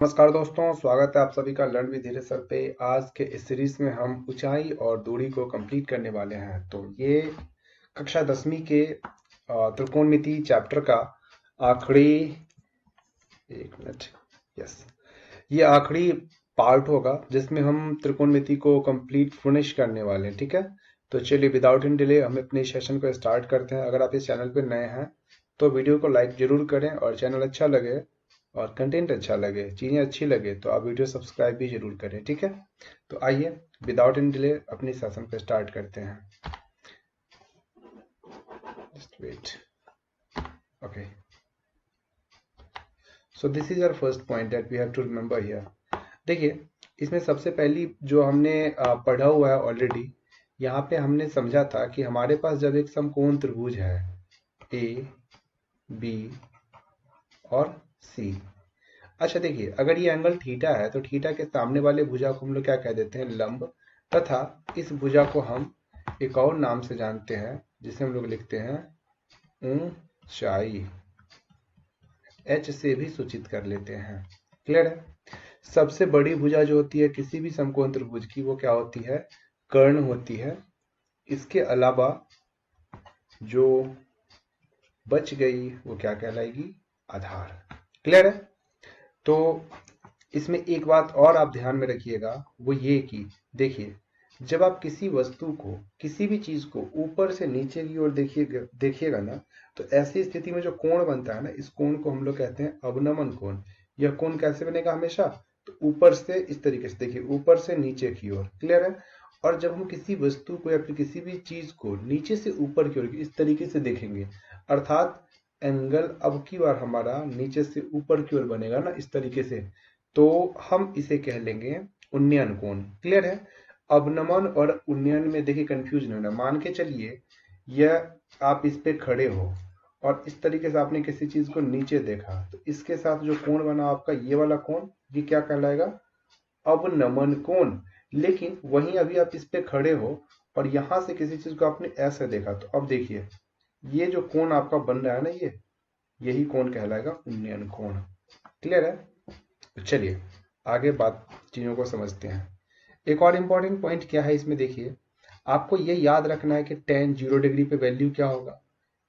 नमस्कार दोस्तों, स्वागत है आप सभी का लर्न विद धीरज सर पे। आज के इस सीरीज में हम ऊंचाई और दूरी को कंप्लीट करने वाले हैं। तो ये कक्षा 10वीं के त्रिकोणमिति चैप्टर का आखिरी, एक मिनट, यस, ये आखिरी पार्ट होगा जिसमें हम त्रिकोणमिति को कंप्लीट फिनिश करने वाले हैं। ठीक है, तो चलिए विदाउट इन डिले हम अपने सेशन को स्टार्ट करते हैं। अगर आप इस चैनल पर नए हैं तो वीडियो को लाइक जरूर करें, और चैनल अच्छा लगे और कंटेंट अच्छा लगे, चीज़ें अच्छी लगे तो आप वीडियो सब्सक्राइब भी जरूर करें। ठीक है, तो आइए विदाउट इन डिले अपनी सेशन पे स्टार्ट करते हैं। Just wait. Okay, so this is our first point that we have to remember here. देखिए, इसमें सबसे पहली जो हमने पढ़ा हुआ है ऑलरेडी, यहाँ पे हमने समझा था कि हमारे पास जब एक समकोण त्रिभुज है ए, बी और सी। अच्छा देखिए, अगर ये एंगल थीटा है तो थीटा के सामने वाले भुजा को हम लोग क्या कह देते हैं? लंब। तथा इस भुजा को हम एक और नाम से जानते हैं जिसे हम लोग लिखते हैं ऊंचाई, एच से भी सूचित कर लेते हैं। क्लियर है? सबसे बड़ी भुजा जो होती है किसी भी समकोण त्रिभुज की, वो क्या होती है? कर्ण होती है। इसके अलावा जो बच गई वो क्या कहलाएगी? आधार। क्लियर है? तो इसमें एक बात और आप ध्यान में रखिएगा, वो ये कि देखिए, जब आप किसी वस्तु को, किसी भी चीज को ऊपर से नीचे की ओर देखिएगा ना, तो ऐसी स्थिति में जो कोण बनता है ना, इस कोण को हम लोग कहते हैं अवनमन कोण। यह कोण कैसे बनेगा? हमेशा तो ऊपर से इस तरीके से, देखिए, ऊपर से नीचे की ओर। क्लियर है? और जब हम किसी वस्तु को या फिर किसी भी चीज को नीचे से ऊपर की ओर इस तरीके से देखेंगे, अर्थात एंगल अब की बार हमारा नीचे से ऊपर की ओर बनेगा ना, इस तरीके से, तो हम इसे कह लेंगे उन्नयन कोण। क्लियर है? अवनमन और उन्नयन में देखिए कंफ्यूज नहीं होना। मान के चलिए यह आप इस पे खड़े हो और इस तरीके से आपने किसी चीज को नीचे देखा, तो इसके साथ जो कोण बना आपका ये वाला कोण, ये क्या कहलाएगा? अवनमन कोण। लेकिन वहीं अभी आप इस पे खड़े हो और यहां से किसी चीज को आपने ऐसे देखा, तो अब देखिए ये जो कोण आपका बन रहा है ना, ये यही कोण कहलाएगा उन्नयन कोण। क्लियर है? तो चलिए आगे बात चीजों को समझते हैं। एक और इंपॉर्टेंट पॉइंट क्या है इसमें, देखिए, आपको ये याद रखना है कि tan 0 डिग्री पे वैल्यू क्या होगा,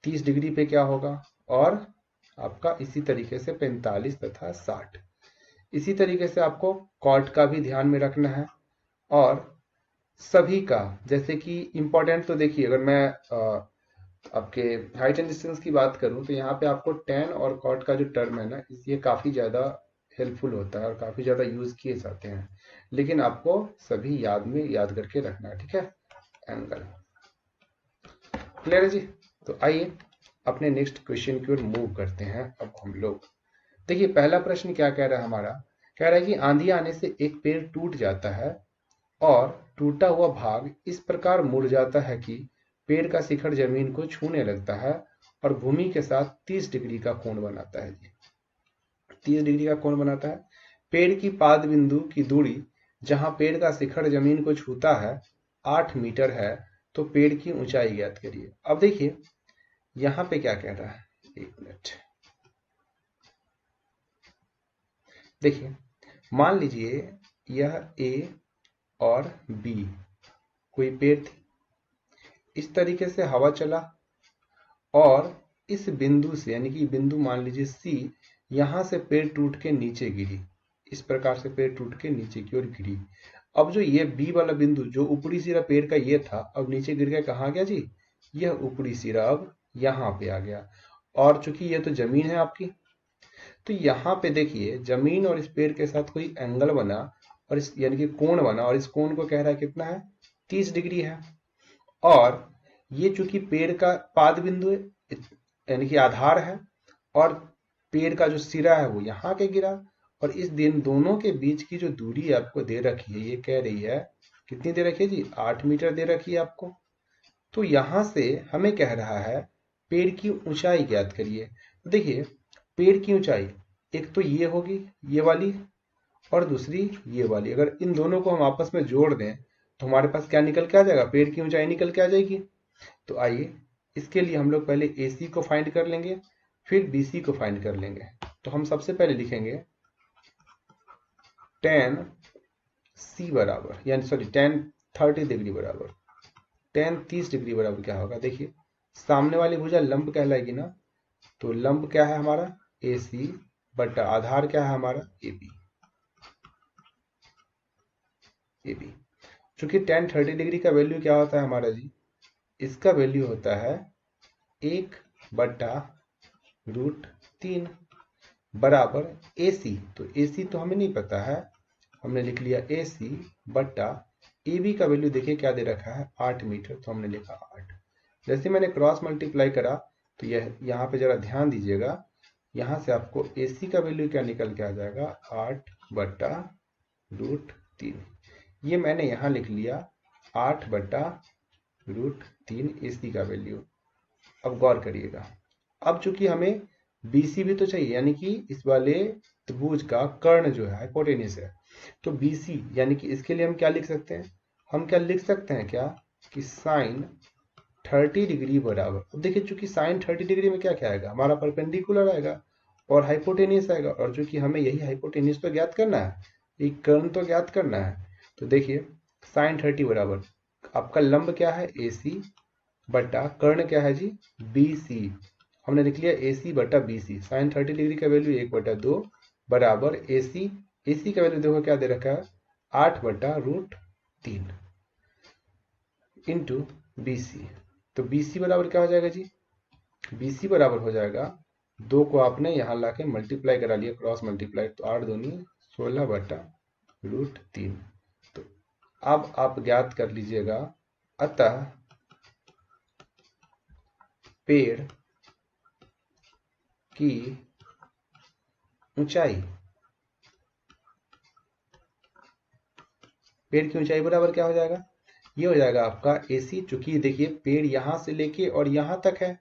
30 डिग्री पे क्या होगा, और आपका इसी तरीके से 45 तथा 60। इसी तरीके से आपको कॉट का भी ध्यान में रखना है। और सभी का, जैसे कि इंपॉर्टेंट, तो देखिए अगर मैं आपके हाइट एंड डिस्टेंस की बात करूं तो यहाँ पे आपको tan और cot का जो टर्म है ना, ये काफी ज्यादा हेल्पफुल होता है और काफी ज्यादा यूज किए जाते हैं। लेकिन आपको सभी याद करके रखना है। ठीक है? एंगल। क्लियर है जी? तो आइए अपने नेक्स्ट क्वेश्चन की ओर मूव करते हैं। अब हम लोग देखिए, पहला प्रश्न क्या कह रहा है हमारा? कह रहा है कि आंधी आने से एक पेड़ टूट जाता है और टूटा हुआ भाग इस प्रकार मुड़ जाता है कि पेड़ का शिखर जमीन को छूने लगता है और भूमि के साथ 30 डिग्री का कोण बनाता है। 30 डिग्री का कोण बनाता है। पेड़ की पाद बिंदु की दूरी जहां पेड़ का शिखर जमीन को छूता है 8 मीटर है, तो पेड़ की ऊंचाई ज्ञात करिए। अब देखिए यहां पे क्या कह रहा है, एक मिनट, देखिए, मान लीजिए यह ए और बी कोई पेड़ थी। इस तरीके से हवा चला और इस बिंदु से, यानी कि बिंदु मान लीजिए सी, यहां से पेड़ टूट के नीचे गिरी। इस प्रकार से पेड़ टूट के नीचे की ओर गिरी। अब जो ये बी वाला बिंदु, जो ऊपरी सिरा पेड़ का ये था, अब नीचे गिर के कहाँ गया जी? यह ऊपरी सिरा अब यहाँ पे आ गया। और चूंकि ये तो जमीन है आपकी, तो यहाँ पे देखिए जमीन और इस पेड़ के साथ कोई एंगल बना, और इस यानी कि कोण बना, और इस कोण को कह रहा है कितना है? 30 डिग्री है। और ये चूंकि पेड़ का पाद बिंदु है, यानी कि आधार है, और पेड़ का जो सिरा है वो यहाँ के गिरा, और इस दिन दोनों के बीच की जो दूरी आपको दे रखी है, ये कह रही है कितनी दे रखी है जी? 8 मीटर दे रखी है आपको। तो यहां से हमें कह रहा है पेड़ की ऊंचाई ज्ञात करिए। तो देखिए, पेड़ की ऊंचाई एक तो ये होगी, ये वाली, और दूसरी ये वाली। अगर इन दोनों को हम आपस में जोड़ दें तो हमारे पास क्या निकल के आ जाएगा? पेड़ की ऊंचाई निकल के आ जाएगी। तो आइए इसके लिए हम लोग पहले AC को फाइंड कर लेंगे, फिर BC को फाइंड कर लेंगे। तो हम सबसे पहले लिखेंगे tan C बराबर, यानी सॉरी tan 30 डिग्री बराबर, tan 30 डिग्री बराबर क्या होगा? देखिए सामने वाली भुजा लंब कहलाएगी ना, तो लंब क्या है हमारा? AC बटा आधार क्या है हमारा? AB। चूंकि tan 30 डिग्री का वैल्यू क्या होता है हमारा जी? इसका वैल्यू होता है 1/√3 बराबर AC। तो AC तो हमें नहीं पता है, हमने लिख लिया AC बटा AB का वैल्यू देखिए क्या दे रखा है? 8 मीटर, तो हमने लिखा 8। जैसे मैंने क्रॉस मल्टीप्लाई करा तो यह यहाँ पे जरा ध्यान दीजिएगा, यहाँ से आपको AC का वैल्यू क्या निकल के आ जाएगा? 8/√3। ये मैंने यहाँ लिख लिया 8/√3 AC का वैल्यू। अब गौर करिएगा, अब चूंकि हमें BC भी तो चाहिए, यानी कि इस वाले त्रिभुज का कर्ण जो है हाइपोटेन्यूज है, तो BC यानी कि इसके लिए हम क्या लिख सकते हैं? हम क्या लिख सकते हैं क्या कि साइन 30 डिग्री बराबर, अब देखिए चूंकि साइन 30 डिग्री में क्या क्या आएगा? हमारा परपेंडिकुलर आएगा और हाइपोटेन्यूज आएगा, और चूंकि हमें यही हाइपोटेन्यूज तो ज्ञात करना है, ये कर्ण तो ज्ञात करना है, तो देखिए साइन 30 बराबर आपका लंब क्या है? AC बटा कर्ण क्या है जी? BC। हमने लिख लिया AC बटा BC। साइन 30 डिग्री का वैल्यू 1/2 बराबर AC का वैल्यू देखो क्या दे रखा है? 8/√3 इंटू BC। तो BC बराबर क्या हो जाएगा जी? BC बराबर हो जाएगा, 2 को आपने यहाँ लाके मल्टीप्लाई करा लिया, क्रॉस मल्टीप्लाई, तो 8 दूनी 16/√3। तो अब आप ज्ञात कर लीजिएगा, अतः पेड़ की ऊंचाई, पेड़ की ऊंचाई बराबर क्या हो जाएगा? ये हो जाएगा आपका AC। चूंकि देखिए पेड़ यहां से लेके और यहां तक है,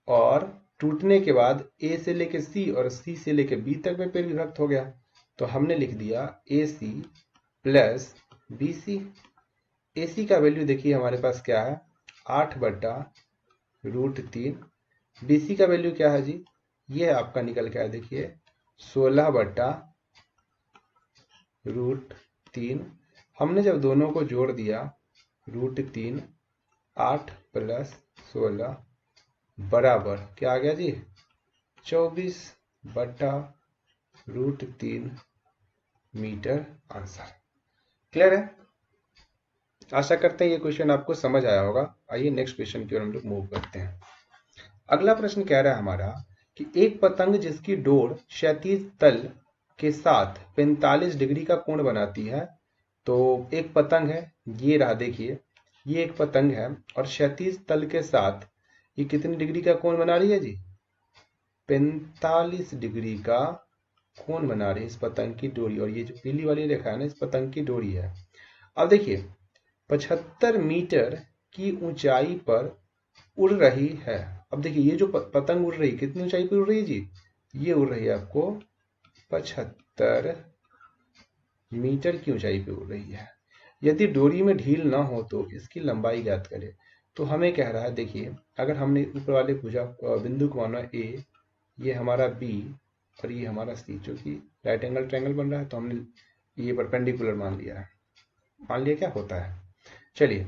और टूटने के बाद A से लेके C और C से लेके B तक में पेड़ विभक्त हो गया, तो हमने लिख दिया AC प्लस BC। AC का वैल्यू देखिए हमारे पास क्या है? 8/√3। BC का वैल्यू क्या है जी? ये आपका निकल के आया देखिए 16/√3। हमने जब दोनों को जोड़ दिया √3, 8 + 16 बराबर क्या आ गया जी? 24/√3 मीटर आंसर। क्लियर है? आशा करते हैं ये क्वेश्चन आपको समझ आया होगा। आइए नेक्स्ट क्वेश्चन की ओर हम लोग मूव करते हैं। अगला प्रश्न कह रहा है हमारा कि एक पतंग जिसकी डोर क्षैतिज तल के साथ 45 डिग्री का कोण बनाती है। तो एक पतंग है, ये रहा देखिए, ये एक पतंग है और क्षैतिज तल के साथ ये कितनी डिग्री का कोण बना रही है जी? 45 डिग्री का कोण बना रही है इस पतंग की डोरी, और ये जो पीली वाली रेखा है ना, इस पतंग की डोरी है। अब देखिए 75 मीटर की ऊंचाई पर उड़ रही है। अब देखिए ये जो पतंग उड़ रही है, कितनी ऊंचाई पर उड़ रही है जी? ये उड़ रही है आपको 75 मीटर की ऊंचाई पे उड़ रही है। यदि डोरी में ढील ना हो तो इसकी लंबाई ज्ञात करें। तो हमें कह रहा है, देखिए अगर हमने ऊपर वाले भुजा बिंदु को माना A, ये हमारा B और ये हमारा C, जो कि राइट एंगल ट्रायंगल बन रहा है, तो हमने ये परपेंडिकुलर मान लिया है। मान लिया क्या होता है। चलिए,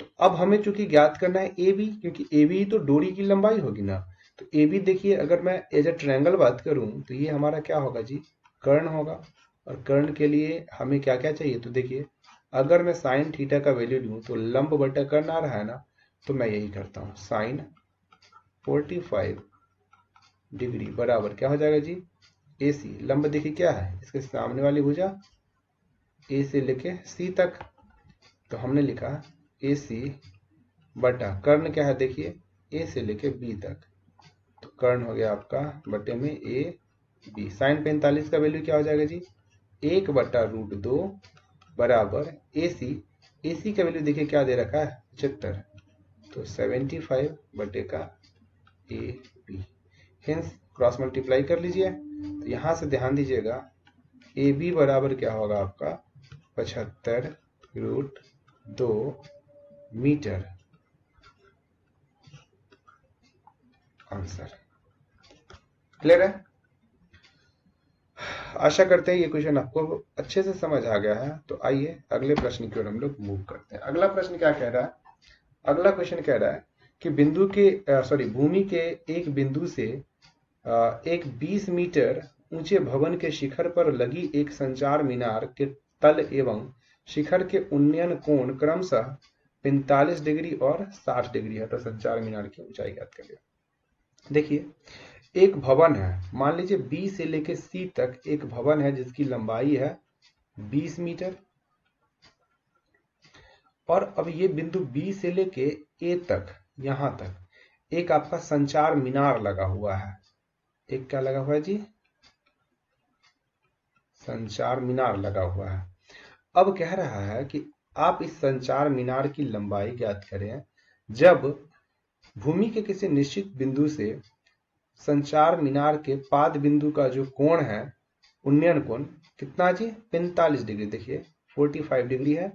तो अब हमें चूंकि ज्ञात करना है AB, क्योंकि AB तो डोरी की लंबाई होगी ना। तो AB देखिए, अगर मैं एज ए ट्रायंगल बात करूं तो ये हमारा क्या होगा जी? कर्ण होगा। और कर्ण के लिए हमें क्या क्या चाहिए? तो देखिए अगर मैं साइन थीटा का वैल्यू लूं तो लंब बटा कर्ण आ रहा है ना, तो मैं यही करता हूं, साइन 45 डिग्री बराबर क्या हो जाएगा जी? AC। लंब देखिए क्या है? इसके सामने वाली भुजा A से लेके C तक, तो हमने लिखा AC बटा कर्ण क्या है? देखिए A से लेके B तक, तो कर्ण हो गया आपका बटे में AB। साइन 45 का वैल्यू क्या हो जाएगा जी? 1/√2 बराबर AC का वैल्यू देखिए क्या दे रखा है? 75, तो 75 बटे का AB। हिंस क्रॉस मल्टीप्लाई कर लीजिए, तो यहां से ध्यान दीजिएगा AB बराबर क्या होगा आपका? 75√2 मीटर आंसर। क्लियर है? आशा करते हैं ये क्वेश्चन आपको अच्छे से समझ आ गया है। तो आइए अगले प्रश्न की ओर हम लोग मूव करते हैं। अगला प्रश्न क्या कह रहा है? अगला क्वेश्चन कह रहा है कि भूमि के एक बिंदु से एक 20 मीटर ऊंचे भवन के शिखर पर लगी एक संचार मीनार के तल एवं शिखर के उन्नयन कोण क्रमशः 45 डिग्री और 60 डिग्री है। तो संचार मीनार की ऊंचाई ज्ञात करिए। देखिए, एक भवन है, मान लीजिए बी से लेके सी तक एक भवन है जिसकी लंबाई है 20 मीटर, और अब ये बिंदु बी से लेके ए तक, यहां तक एक आपका संचार मीनार लगा हुआ है। एक क्या लगा हुआ है जी? संचार मीनार लगा हुआ है। अब कह रहा है कि आप इस संचार मीनार की लंबाई ज्ञात करें जब भूमि के किसी निश्चित बिंदु से संचार मीनार के पाद बिंदु का जो कोण है, उन्नयन कोण कितना जी? 45 डिग्री। देखिए 45 डिग्री है,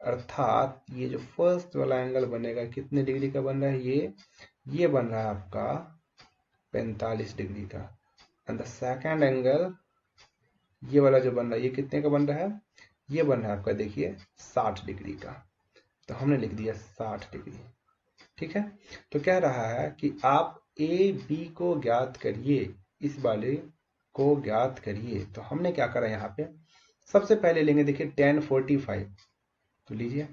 अर्थात ये जो फर्स्ट वाला एंगल बनेगा कितने डिग्री का बन रहा है? ये बन रहा है आपका 45 डिग्री का। एंड द सेकंड एंगल ये वाला जो बन रहा है ये कितने का बन रहा है? ये बन रहा है आपका देखिए 60 डिग्री का। तो हमने लिख दिया 60 डिग्री। ठीक है, तो कह रहा है कि आप ए बी को ज्ञात करिए, इस वाले को ज्ञात करिए। तो हमने क्या करा यहाँ पे, सबसे पहले लेंगे देखिए tan 45। तो लीजिए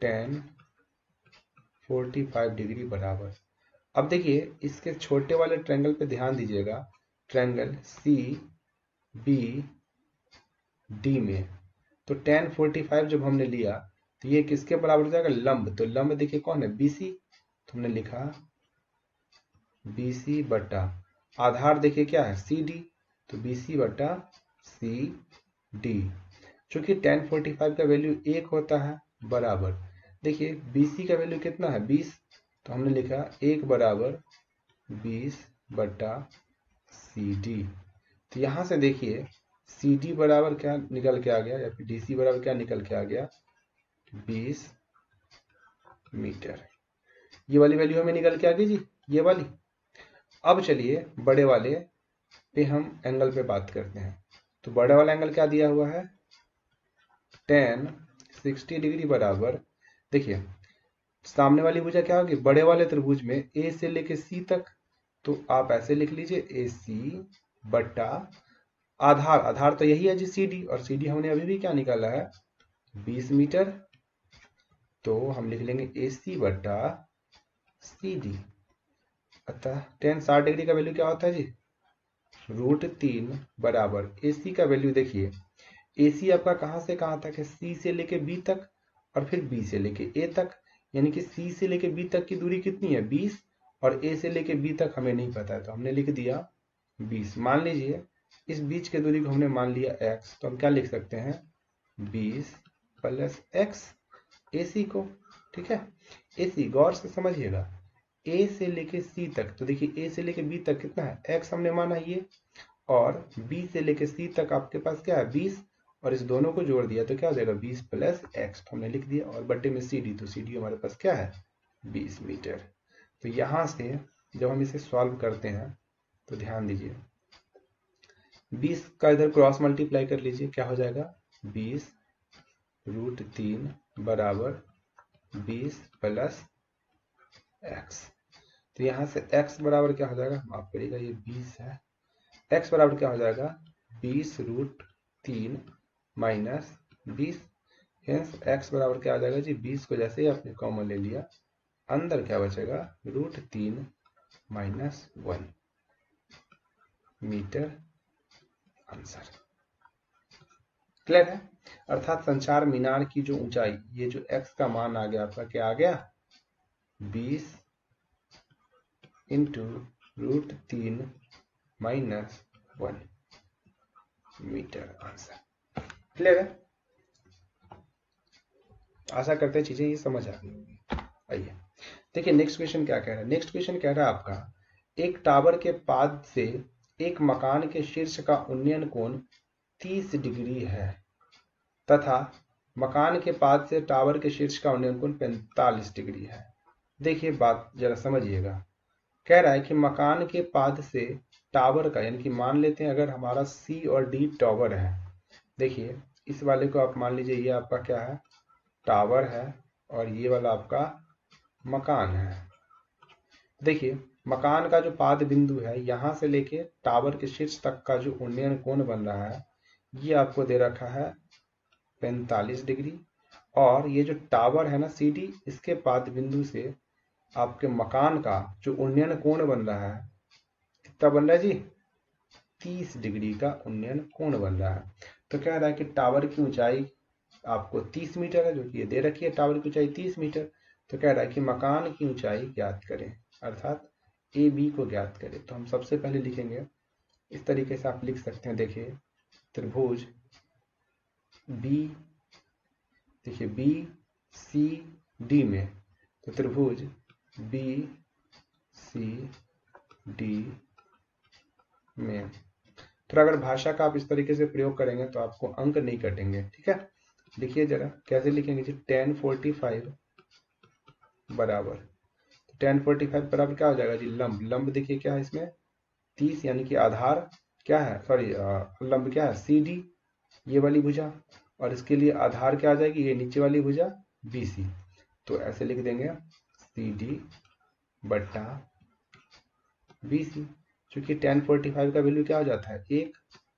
tan 45 डिग्री बराबर, अब देखिए इसके छोटे वाले ट्रायंगल पे ध्यान दीजिएगा, ट्रायंगल सी बी डी में। तो tan 45 जब हमने लिया तो ये किसके बराबर हो जाएगा? लंब। तो लंब देखिए कौन है? BC। तो हमने लिखा BC बटा आधार देखिए क्या है? CD। तो BC बटा CD। चूंकि tan 45 का वैल्यू 1 होता है, बराबर देखिए BC का वैल्यू कितना है? 20। तो हमने लिखा 1 बराबर 20 बटा CD। तो यहां से देखिए CD बराबर क्या निकल के आ गया, या फिर DC बराबर क्या निकल के आ गया? 20 मीटर। ये वाली वैल्यू हमें निकल के आ गई जी, ये वाली। अब चलिए बड़े वाले पे हम एंगल पे बात करते हैं। तो बड़ा वाला एंगल क्या दिया हुआ है? tan 60 डिग्री बराबर, देखिए सामने वाली भुजा क्या होगी? बड़े वाले त्रिभुज में ए से लेके सी तक, तो आप ऐसे लिख लीजिए AC बटा आधार, आधार तो यही है जी CD, और CD हमने अभी भी क्या निकाला है? 20 मीटर। तो हम लिख लेंगे AC बटा CD। अतः tan 60 डिग्री का वैल्यू क्या होता है जी? √3 बराबर AC का वैल्यू देखिए, AC आपका कहां से कहां तक है? C से लेके B तक, और फिर B से लेके A तक, यानी कि C से लेके B तक की दूरी कितनी है? 20, और A से लेके B तक हमें नहीं पता है, तो हमने लिख दिया 20। मान लीजिए इस बीच के दूरी को हमने मान लिया x, तो हम क्या लिख सकते हैं? 20 प्लस x AC को। ठीक है, AC गौर से समझिएगा, A से लेके C तक, तो देखिए A से लेके B तक कितना है? x हमने माना ये, और B से लेके C तक आपके पास क्या है? 20, और इस दोनों को जोड़ दिया तो क्या हो जाएगा? 20 प्लस x। तो हमने लिख दिया, और बट्टे में CD, तो CD हमारे पास क्या है? 20 मीटर। तो यहां से जब हम इसे सॉल्व करते हैं तो ध्यान दीजिए, 20 का इधर क्रॉस मल्टीप्लाई कर लीजिए, क्या हो जाएगा? 20 √3 बराबर 20 प्लस x। तो यहां से x बराबर क्या हो जाएगा? माफ करिएगा, ये 20 है। x बराबर क्या हो जाएगा? 20 √3 माइनस 20। हेंस x बराबर क्या आ जाएगा जी? 20 को जैसे ही आपने कॉमन ले लिया, अंदर क्या बचेगा? √3 माइनस 1 मीटर आंसर। क्लियर है? अर्थात संचार मीनार की जो ऊंचाई, ये जो x का मान आ गया आपका, क्या आ गया? 20 इंटू √3 माइनस 1 मीटर आंसर। क्लियर है? आशा करते हैं चीजें ये समझ आ गई होंगी। आइए देखिए नेक्स्ट क्वेश्चन क्या कह रहा है। नेक्स्ट क्वेश्चन कह रहा है आपका, एक टावर के पाद से एक मकान के शीर्ष का उन्नयन कोण 30 डिग्री है, तथा मकान के पाद से टावर के शीर्ष का उन्नयन कोण 45 डिग्री है। देखिए बात जरा समझिएगा, कह रहा है कि मकान के पाद से टावर का, यानी कि मान लेते हैं अगर हमारा सी और डी टावर है, देखिए इस वाले को आप मान लीजिए ये आपका क्या है, टावर है, और ये वाला आपका मकान है। देखिए मकान का जो पाद बिंदु है यहां से लेके टावर के शीर्ष तक का जो उन्नयन कोण बन रहा है ये आपको दे रखा है 45 डिग्री, और ये जो टावर है ना CD, इसके पाद बिंदु से आपके मकान का जो उन्नयन कोण बन रहा है कितना बन रहा है जी, 30 डिग्री का उन्नयन कोण बन रहा है। तो कह रहा है कि टावर की ऊंचाई आपको 30 मीटर है, जो कि ये दे रखी है टावर की ऊंचाई 30 मीटर। तो कह रहा है कि मकान की ऊंचाई ज्ञात करें, अर्थात AB को ज्ञात करें। तो हम सबसे पहले लिखेंगे इस तरीके से, आप लिख सकते हैं, देखिए त्रिभुज बी, देखिए BCD में, तो त्रिभुज BCD में थोड़ा अगर भाषा का आप इस तरीके से प्रयोग करेंगे तो आपको अंक नहीं कटेंगे, ठीक है। लिखिए जरा कैसे लिखेंगे जी, tan 45 बराबर, tan 45 बराबर क्या हो जाएगा जी, लंब, लंब देखिए क्या है इसमें 30, यानी कि आधार क्या है, सॉरी लंब क्या है CD, ये वाली भुजा, और इसके लिए आधार क्या आ जाएगी, ये नीचे वाली भुजा BC। तो ऐसे लिख देंगे CD बट्टा BC, क्योंकि tan 45 का वैल्यू क्या हो जाता है 1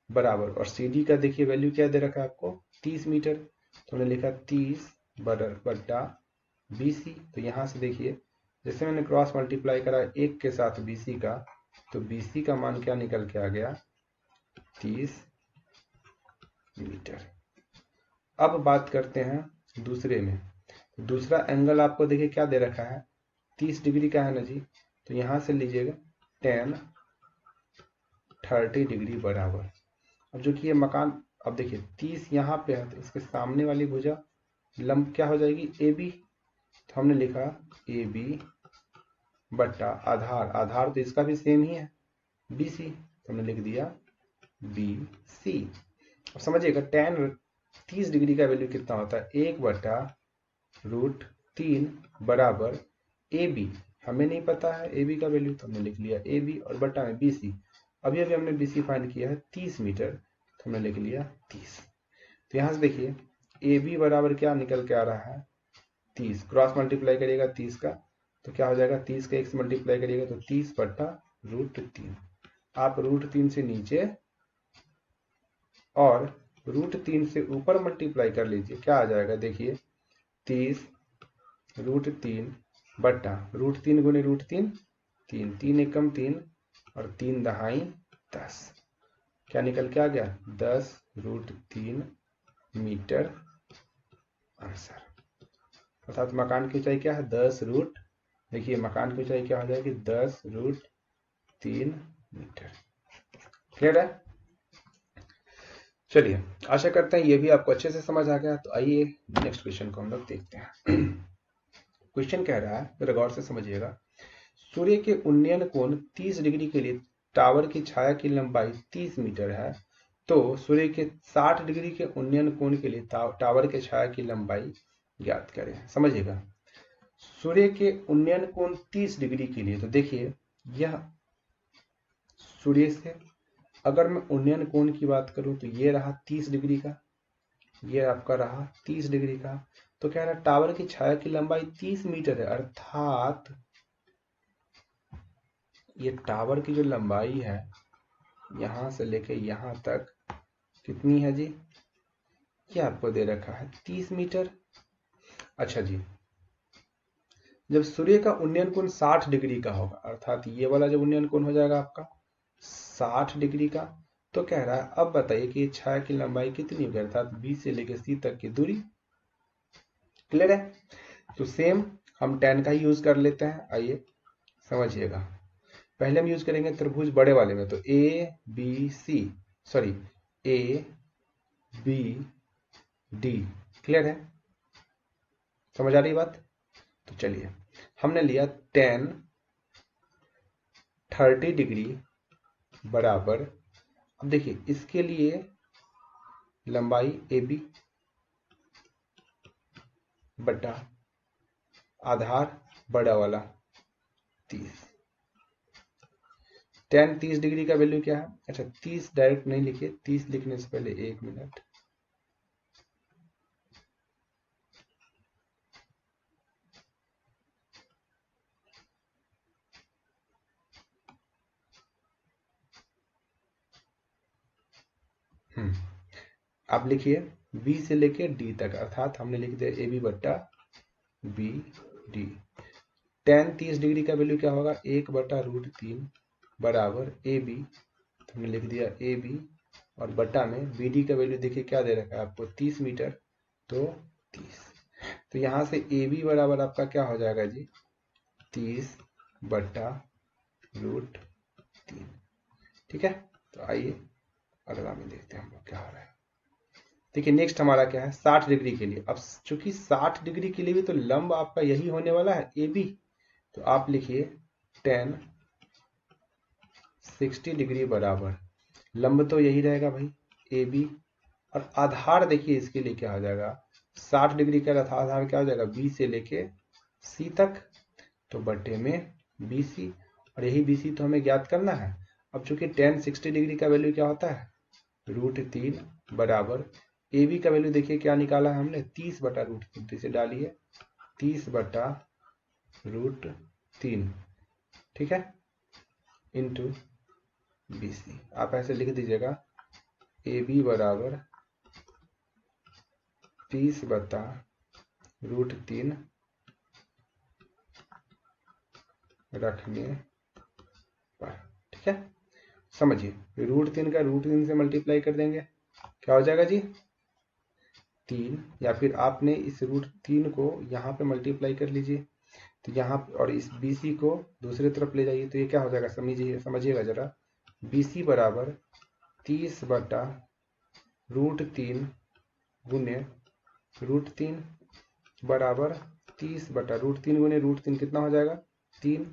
बराबर, और CD का देखिए वैल्यू क्या दे रखा है आपको 30 मीटर, तो हमने लिखा 30 बट्टा BC। तो यहाँ से देखिए जैसे मैंने क्रॉस मल्टीप्लाई करा 1 के साथ BC का, तो BC का मान क्या निकल के आ गया 30 मीटर। अब बात करते हैं दूसरे में, दूसरा एंगल आपको देखिए क्या दे रखा है 30 डिग्री का है ना जी, तो यहाँ से लीजिएगा tan 30 डिग्री बराबर, अब जो कि ये मकान, अब देखिए 30 यहाँ पे है तो इसके सामने वाली भुजा लंब क्या हो जाएगी AB, तो हमने लिखा AB बट्टा आधार, आधार तो इसका भी सेम ही है BC, तो हमने लिख दिया BC। अब समझिएगा tan 30 डिग्री का वैल्यू कितना होता है 1 बट्टा √3 बराबर AB, हमें नहीं पता है AB का वैल्यू, तो हमने लिख लिया AB और बट्टा में BC। अभी अभी हमने BC फाइंड किया है 30 मीटर, तो हमने लिख लिया 30। तो यहाँ से देखिए AB बराबर क्या निकल के आ रहा है 30, क्रॉस मल्टीप्लाई करिएगा 30 का तो क्या हो जाएगा 30 का 1 से मल्टीप्लाई करिएगा तो 30 बट्टा √3, आप √3 से नीचे और √3 से ऊपर मल्टीप्लाई कर लीजिए, क्या आ जाएगा देखिए 30 √3 बट्टा √3 गुने √3 3, 3 एकम 3 और 3 दहाई 10, क्या निकल के आ गया 10 √3 मीटर आंसर। अर्थात मकान की ऊंचाई क्या है 10 रूट, देखिए मकान की ऊंचाई क्या हो जाएगी 10 √3 मीटर। क्लियर है? चलिए आशा करते हैं ये भी आपको अच्छे से समझ आ गया। तो आइए नेक्स्ट क्वेश्चन को हम लोग देखते हैं। क्वेश्चन कह रहा है, जरा गौर से समझिएगा, सूर्य के उन्नयन कोण 30 डिग्री के लिए टावर की छाया की लंबाई 30 मीटर है, तो सूर्य के 60 डिग्री के उन्नयन कोण के लिए टावर के छाया की लंबाई ज्ञात करें। समझिएगा सूर्य के उन्नयन कोण 30 डिग्री के लिए, तो देखिए यह सूर्य से अगर मैं उन्नयन कोण की बात करूं तो ये रहा 30 डिग्री का, ये आपका रहा 30 डिग्री का। तो कह रहा टावर की छाया की लंबाई 30 मीटर है, अर्थात ये टावर की जो लंबाई है यहां से लेके यहां तक कितनी है जी, ये आपको दे रखा है 30 मीटर। अच्छा जी, जब सूर्य का उन्नयन कोण 60 डिग्री का होगा, अर्थात ये वाला जब उन्नयन कोण हो जाएगा आपका 60 डिग्री का, तो कह रहा है अब बताइए कि छाया की लंबाई कितनी होगी, अर्थात B से लेकर C तक की दूरी। क्लियर है? तो सेम हम tan का ही यूज कर लेते हैं, आइए समझिएगा। पहले हम यूज करेंगे त्रिभुज बड़े वाले में, तो ABC, सॉरी ABD। क्लियर है? समझ आ रही बात? तो चलिए हमने लिया tan 30 डिग्री बराबर, अब देखिए इसके लिए लंबाई AB बटा आधार बड़ा वाला 30, tan 30 डिग्री का वैल्यू क्या है? अच्छा 30 डायरेक्ट नहीं लिखे, 30 लिखने से पहले 1 मिनट। आप लिखिए बी से लेके डी तक, अर्थात हमने लिख दिया ए बी बट्टा बी डी। tan 30 डिग्री का वैल्यू क्या होगा? 1/√3 बराबर ए बी, तो हमने लिख दिया ए बी, और बट्टा में बी डी का वैल्यू देखिए क्या दे रखा है आपको, 30 मीटर, तो 30। तो यहाँ से ए बी बराबर आपका क्या हो जाएगा जी? 30/√3। ठीक है, तो आइए अगला में देखते हैं हम लोग क्या हो रहा है। देखिए नेक्स्ट हमारा क्या है, 60 डिग्री के लिए। अब चूंकि 60 डिग्री के लिए भी तो लंब आपका यही होने वाला है ए बी, तो आप लिखिए tan 60 डिग्री बराबर, लंब तो यही रहेगा भाई ए बी, और आधार देखिए इसके लिए क्या हो जाएगा, 60 डिग्री का आधार क्या हो जाएगा, बी से लेके सी तक, तो बटे में बी सी, और यही बी सी तो हमें ज्ञात करना है। अब चूंकि tan 60 डिग्री का वैल्यू क्या होता है, √3 बराबर ए बी का वैल्यू देखिए क्या निकाला है हमने, 30/√3, तो इसे डालिए 30/√3, ठीक है, इंटू बी सी। आप ऐसे लिख दीजिएगा ए बी बराबर 30/√3 रखने पर, ठीक है। समझिए √3 का √3 से मल्टीप्लाई कर देंगे, क्या हो जाएगा जी? 3, या फिर आपने इस √3 को यहाँ पे मल्टीप्लाई कर लीजिए, तो यहाँ और इस BC को दूसरी तरफ ले जाइए, तो ये क्या हो जाएगा, समझिएगा जरा, BC बराबर 30/√3 गुने √3 बराबर 30/√3 गुने √3 कितना हो जाएगा, 3,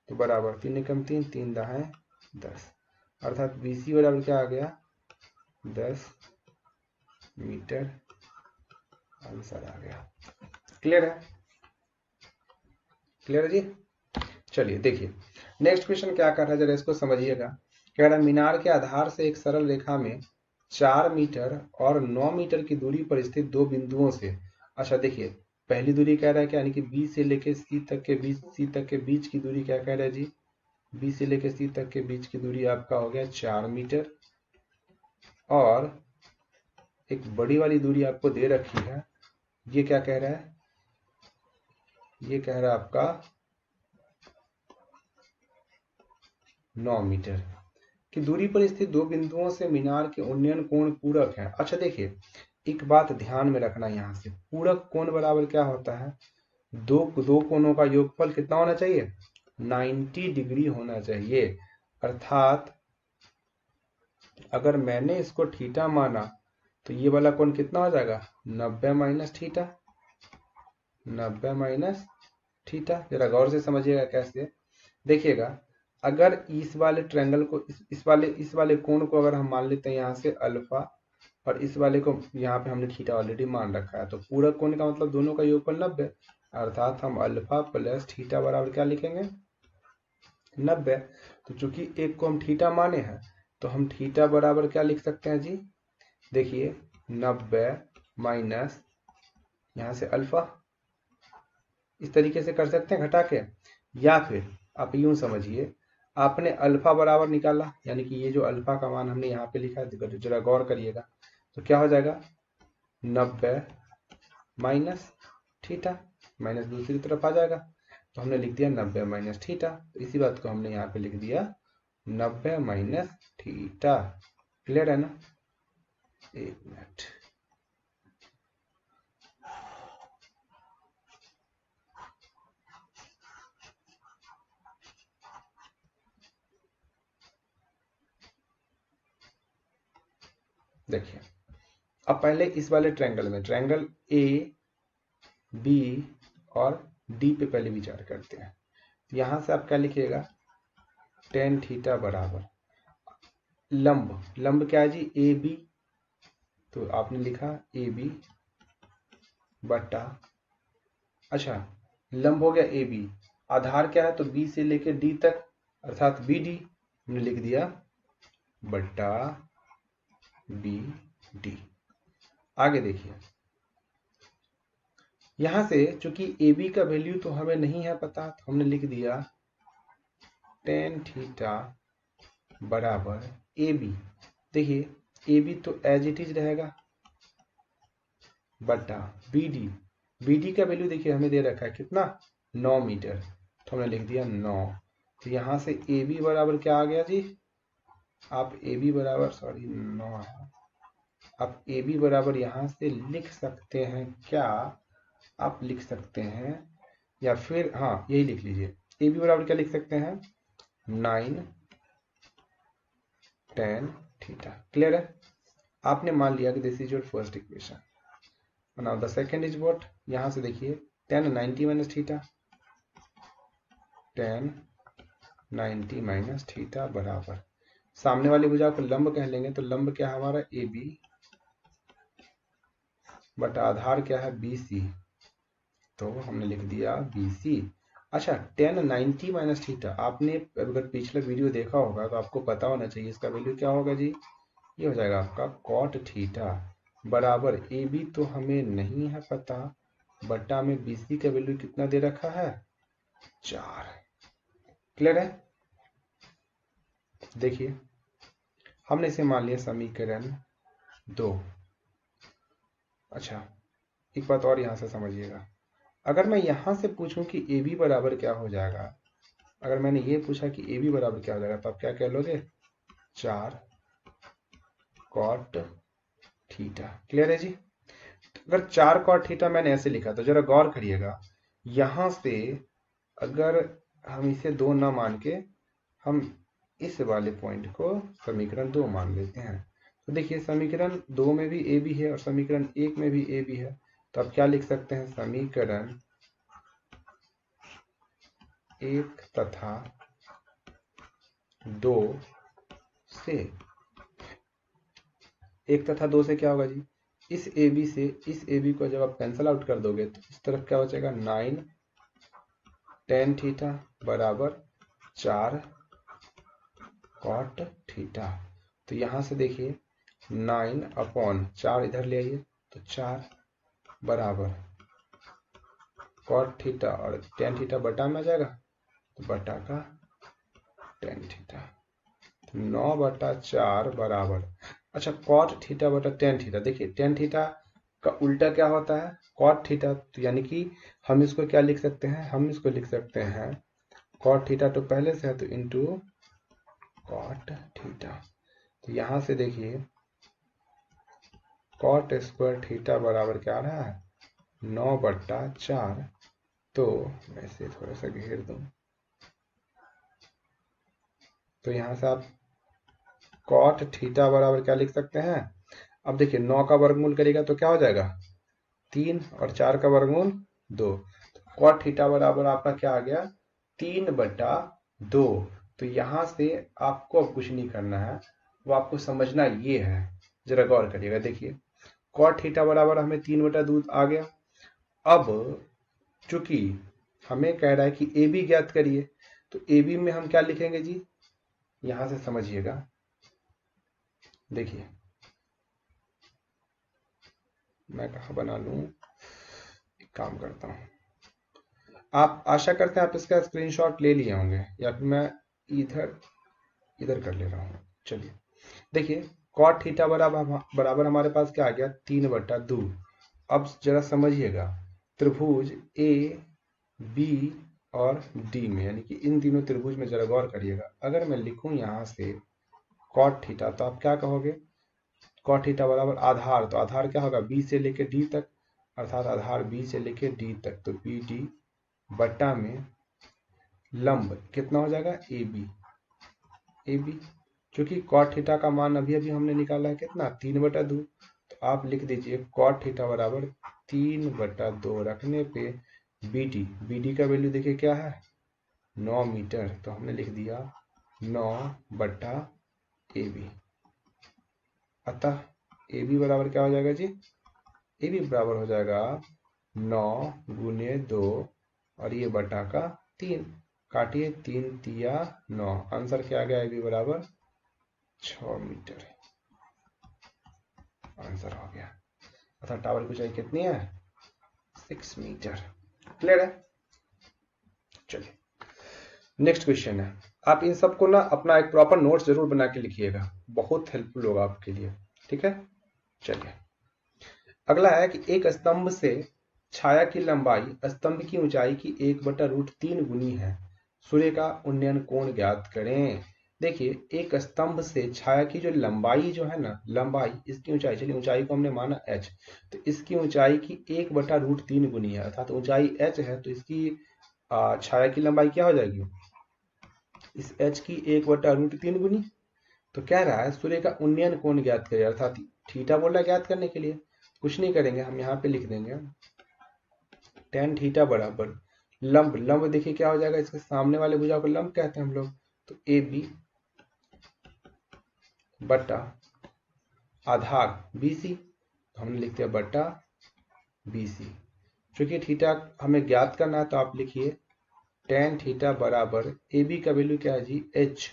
तो बराबर 3 एकम 3, 3 दाएं 10, अर्थात BC बराबर क्या आ गया, 10 मीटर, आंसर आ गया। क्लियर है? क्लियर है जी? चलिए देखिए नेक्स्ट क्वेश्चन क्या कर रहा है, जरा इसको समझिएगा। कह रहा है मीनार के आधार से एक सरल रेखा में 4 मीटर और 9 मीटर की दूरी पर स्थित दो बिंदुओं से, अच्छा देखिए पहली दूरी कह रहा है क्या, यानी कि बी से लेके सी तक के बीच की दूरी क्या कह रहा है जी, बी से लेके सी तक के बीच की दूरी आपका हो गया 4 मीटर, और एक बड़ी वाली दूरी आपको दे रखी है, ये क्या कह रहा है, ये कह रहा है आपका 9 मीटर की दूरी पर स्थित दो बिंदुओं से मीनार के उन्नयन कोण पूरक है। अच्छा देखिए एक बात ध्यान में रखना, यहाँ से पूरक कोण बराबर क्या होता है, दो कोणों का योगफल कितना होना चाहिए, 90 डिग्री होना चाहिए। अर्थात अगर मैंने इसको थीटा माना तो ये वाला कोण कितना हो जाएगा, 90 माइनस थीटा, 90 माइनस थीटा। जरा गौर से समझिएगा कैसे, देखिएगा अगर इस वाले ट्रायंगल को इस वाले कोण को अगर हम मान लेते हैं यहाँ से अल्फा, और इस वाले को यहाँ पे हमने थीटा ऑलरेडी मान रखा है, तो पूरक कोण का मतलब दोनों का योगफल 90, अर्थात हम अल्फा प्लस थीटा बराबर क्या लिखेंगे, 90। तो चूंकि एक को हम थीटा माने हैं तो हम थीटा बराबर क्या लिख सकते हैं जी, देखिए 90 माइनस यहाँ से अल्फा, इस तरीके से कर सकते हैं घटा के, या फिर आप यूं समझिए आपने अल्फा बराबर निकाला, यानी कि ये जो अल्फा का मान हमने यहाँ पे लिखा है, जरा गौर करिएगा, तो क्या हो जाएगा 90 माइनस थीटा, माइनस दूसरी तरफ आ जाएगा, तो हमने लिख दिया 90 माइनस थीटा, तो इसी बात को हमने यहाँ पे लिख दिया 90 माइनस थीटा। क्लियर है ना? एक मिनट, देखिए अब पहले इस वाले ट्रायंगल में, ट्रायंगल ए बी और डी पे पहले विचार करते हैं। यहां से आप क्या लिखिएगा, tan थीटा बराबर लंब क्या है जी, ए बी, तो आपने लिखा ए बी बटा, अच्छा लंब हो गया ए बी, आधार क्या है तो बी से लेके डी तक, अर्थात बी डी हमने लिख दिया बट्टा बी डी। आगे देखिए, यहां से चूंकि ए बी का वैल्यू तो हमें नहीं है पता, तो हमने लिख दिया टेन थीटा बराबर ए बी। देखिए ए बी तो एज इट इज रहेगा बटा बी डी। बी डी का वैल्यू देखिए हमें दे रखा है कितना, 9 मीटर, तो हमने लिख दिया 9। तो यहां से ए बी बराबर क्या आ गया जी, आप ए बी बराबर 9 है, आप ए बी बराबर यहां से लिख सकते हैं क्या, आप लिख सकते हैं या फिर हाँ यही लिख लीजिए, ए बी बराबर क्या लिख सकते हैं 9 10 थीटा। क्लियर है, आपने मान लिया कि this is your first equation. Now the second is what, यहां से देखिए 10 90 माइनस थीटा, 10 90 माइनस थीटा बराबर, सामने वाली भुजा को लंब कह लेंगे, तो लंब क्या है हमारा ए बी बटा आधार क्या है बी सी, तो हमने लिख दिया बी सी। अच्छा 10 90 माइनस थीटा, आपने अगर पिछला वीडियो देखा होगा तो आपको पता होना चाहिए इसका वैल्यू क्या होगा जी, ये हो जाएगा आपका कॉट थीटा बराबर ए बी तो हमें नहीं है पता, बट्टा में बी सी का वैल्यू कितना दे रखा है 4। क्लियर है, देखिए हमने इसे मान लिया समीकरण 2। अच्छा एक बात और यहां से समझिएगा, अगर मैं यहां से पूछूं कि ए बी बराबर क्या हो जाएगा, अगर मैंने ये पूछा कि ए बी बराबर क्या हो जाएगा, तो आप क्या कह लोगे 4 कॉट थीटा। क्लियर है जी, अगर 4 कॉट थीटा मैंने ऐसे लिखा तो जरा गौर करिएगा, यहां से अगर हम इसे 2 ना मान के हम इस वाले पॉइंट को समीकरण 2 मान लेते हैं, तो देखिए समीकरण 2 में भी ए बी है और समीकरण 1 में भी ए बी है, तो आप क्या लिख सकते हैं समीकरण 1 तथा 2 से, 1 तथा 2 से क्या होगा जी, इस ए बी से इस ए बी को जब आप कैंसल आउट कर दोगे तो इस तरफ क्या बचेगा 9 10 थीटा बराबर 4 कॉट थीटा। तो यहां से देखिए 9/4 इधर ले आइए, तो 4 बराबर कॉट थीटा और टेन थीटा बटा में आ जाएगा, तो बटा का टेन थीटा, तो 9/4 बराबर, अच्छा कॉट थीटा बटा टेन थीटा, देखिए टेन थीटा का उल्टा क्या होता है कॉट थीटा, तो यानी कि हम इसको क्या लिख सकते हैं, हम इसको लिख सकते हैं कॉट थीटा तो पहले से है तो इंटू कॉट थीटा। तो यहां से देखिए कॉट स्क्वायर थीटा बराबर क्या आ रहा है 9/4, तो मैं इसे थोड़ा सा घेर दूं, तो यहां से आप कॉट थीटा बराबर क्या लिख सकते हैं, अब देखिए 9 का वर्गमूल करेगा तो क्या हो जाएगा 3 और 4 का वर्गमूल 2, तो कॉट थीटा बराबर आपका क्या आ गया 3/2। तो यहां से आपको अब कुछ नहीं करना है, वो आपको समझना ये है, जरा गौर करिएगा, देखिए कॉट थीटा बराबर हमें 3/2 आ गया। अब चूंकि हमें कह रहा है कि ए बी ज्ञात करिए, तो ए बी में हम क्या लिखेंगे जी, यहां से समझिएगा, देखिए मैं कहा बना लूं, एक काम करता हूं, आप आशा करते हैं आप इसका स्क्रीनशॉट ले लिए होंगे, या फिर मैं इधर कर ले रहा हूं। चलिए देखिए कॉट थीटा बराबर हमारे पास क्या आ गया 3/2। अब जरा समझिएगा, त्रिभुज ए बी और डी में, यानी कि इन तीनों त्रिभुज में जरा गौर करिएगा, अगर मैं लिखूं यहां से कॉट थीटा, तो आप क्या कहोगे कॉट थीटा बराबर आधार, तो आधार क्या होगा बी से लेके डी तक, अर्थात आधार बी से लेके डी तक, तो बी डी बट्टा में लंब कितना हो जाएगा ए बी, क्योंकि कॉट थीटा का मान अभी अभी हमने निकाला है कितना 3/2, तो आप लिख दीजिए कॉट थीटा बराबर 3/2 रखने पे बी डी का वैल्यू देखिए क्या है 9 मीटर, तो हमने लिख दिया 9/AB। अतः ए बी बराबर क्या हो जाएगा जी, ए बी बराबर हो जाएगा 9 × 2 और ये बटा का 3। काटिए, 3 तिया 9, आंसर क्या आ गया, AB बराबर 6 मीटर, आंसर हो गया। अतः टावर की ऊंचाई कितनी है, 6 मीटर। क्लियर है। चलिए नेक्स्ट क्वेश्चन है, आप इन सबको ना अपना एक प्रॉपर नोट्स जरूर बना के लिखिएगा, बहुत हेल्पफुल होगा आपके लिए, ठीक है। चलिए अगला है कि एक स्तंभ से छाया की लंबाई स्तंभ की ऊंचाई की 1/√3 गुनी है, सूर्य का उन्नयन कोण ज्ञात करें। देखिए एक स्तंभ से छाया की जो लंबाई जो है ना, लंबाई इसकी ऊंचाई, चलिए ऊंचाई को हमने माना h, तो इसकी ऊंचाई की 1/√3 गुनी है, अर्थात ऊंचाई h है, तो इसकी छाया की लंबाई क्या हो जाएगी, इस h की 1/√3 गुनी। तो कह रहा है सूर्य का उन्नयन कोण ज्ञात करें, अर्थात थीटा बोला है ज्ञात करने के लिए। कुछ नहीं करेंगे, हम यहाँ पे लिख देंगे tan थीटा बराबर लंब, लंब देखिए क्या हो जाएगा, इसके सामने वाले भुजा को लंब कहते हैं हम लोग, तो AB बटा आधार BC, तो हमने लिख दिया बटा BC। चूंकि थीटा हमें ज्ञात करना है तो आप लिखिए tan थीटा बराबर AB का वैल्यू क्या है जी, h,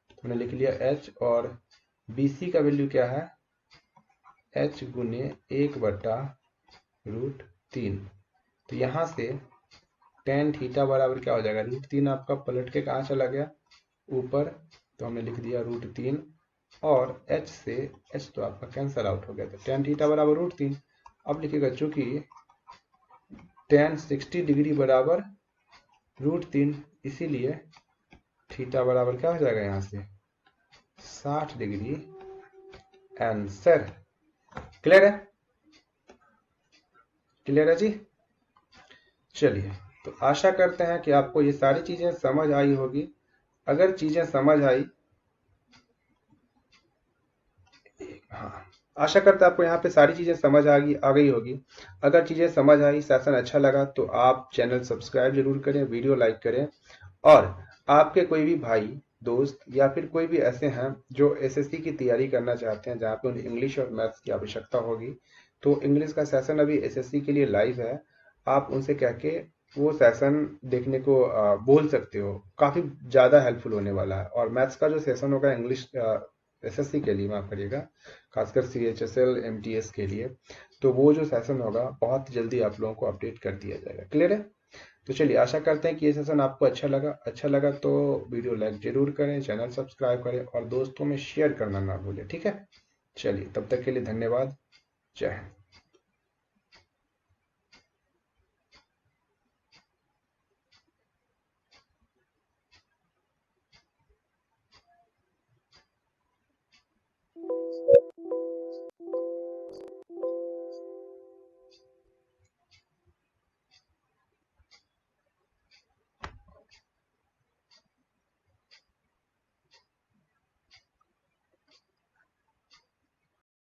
तो हमने लिख लिया h, और BC का वैल्यू क्या है, h गुने 1/√3। तो यहाँ से tan थीटा बराबर क्या हो जाएगा, √3 आपका पलट के कहाँ चला गया, ऊपर, तो हमने लिख दिया √3, और h से h तो आपका कैंसल आउट हो गया, तो tan थीटा बराबर √3। अब लिखिएगा चूंकि tan 60 डिग्री बराबर √3, इसीलिए थीटा बराबर क्या हो जाएगा यहाँ से 60 डिग्री, आंसर। क्लियर है, क्लियर है जी। चलिए तो आशा करते हैं कि आपको ये सारी चीजें समझ आई होगी। अगर चीजें समझ आई, हाँ, आशा करते हैं आपको यहाँ पे सारी चीजें समझ आ गई होगी। अगर चीजें समझ आई, सेशन अच्छा लगा, तो आप चैनल सब्सक्राइब जरूर करें, वीडियो लाइक करें, और आपके कोई भी भाई दोस्त या फिर कोई भी ऐसे हैं जो एसएससी की तैयारी करना चाहते हैं, जहाँ पे उन्हें इंग्लिश और मैथ्स की आवश्यकता होगी, तो इंग्लिश का सेशन अभी एसएससी के लिए लाइव है। आप उनसे कह के वो सेशन देखने को बोल सकते हो, काफी ज्यादा हेल्पफुल होने वाला है। और मैथ्स का जो सेशन होगा इंग्लिश एसएससी के लिए, माफ करिएगा, खासकर CHSL MTS के लिए, तो वो जो सेशन होगा बहुत जल्दी आप लोगों को अपडेट कर दिया जाएगा। क्लियर है। तो चलिए आशा करते हैं कि ये सेशन आपको अच्छा लगा तो वीडियो लाइक जरूर करें, चैनल सब्सक्राइब करें, और दोस्तों में शेयर करना ना भूलें, ठीक है। चलिए तब तक के लिए धन्यवाद, जय हिंद।